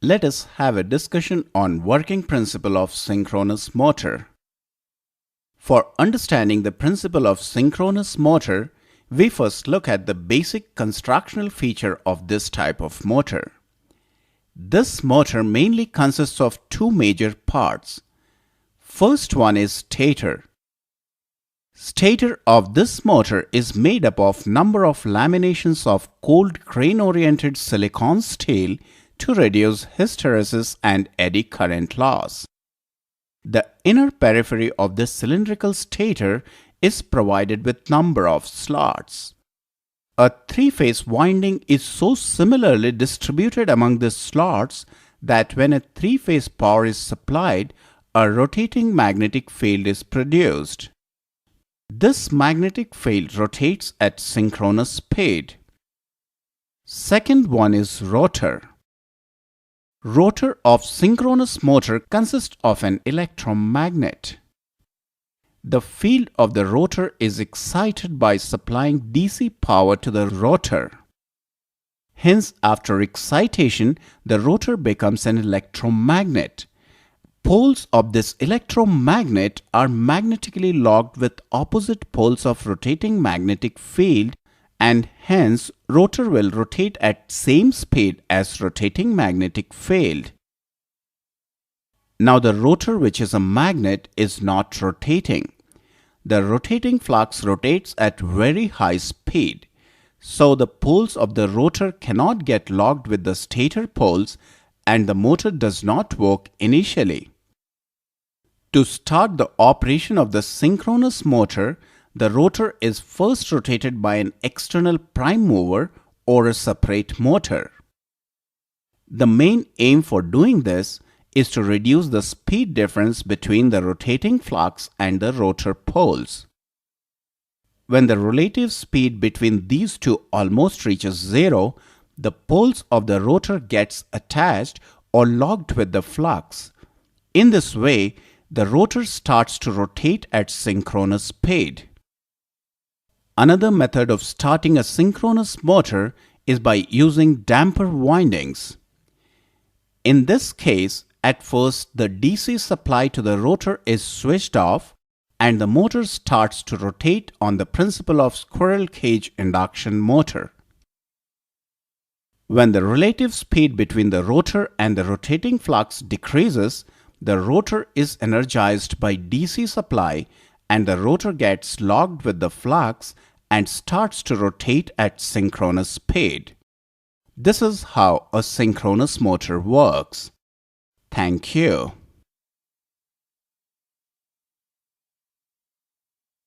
Let us have a discussion on working principle of synchronous motor. For understanding the principle of synchronous motor, we first look at the basic constructional feature of this type of motor. This motor mainly consists of two major parts. First one is stator. Stator of this motor is made up of number of laminations of cold grain-oriented silicon steel to reduce hysteresis and eddy current loss. The inner periphery of this cylindrical stator is provided with number of slots. A three-phase winding is so similarly distributed among the slots that when a three-phase power is supplied, a rotating magnetic field is produced. This magnetic field rotates at synchronous speed. Second one is rotor. Rotor of synchronous motor consists of an electromagnet. The field of the rotor is excited by supplying DC power to the rotor. Hence, after excitation, the rotor becomes an electromagnet. Poles of this electromagnet are magnetically locked with opposite poles of rotating magnetic field, and hence rotor will rotate at same speed as rotating magnetic field. Now the rotor, which is a magnet, is not rotating. The rotating flux rotates at very high speed. So the poles of the rotor cannot get locked with the stator poles and the motor does not work initially. To start the operation of the synchronous motor, the rotor is first rotated by an external prime mover or a separate motor. The main aim for doing this is to reduce the speed difference between the rotating flux and the rotor poles. When the relative speed between these two almost reaches zero, the poles of the rotor gets attached or locked with the flux. In this way, the rotor starts to rotate at synchronous speed. Another method of starting a synchronous motor is by using damper windings. In this case, at first the DC supply to the rotor is switched off and the motor starts to rotate on the principle of squirrel cage induction motor. When the relative speed between the rotor and the rotating flux decreases, the rotor is energized by DC supply and the rotor gets locked with the flux and starts to rotate at synchronous speed. This is how a synchronous motor works. Thank you.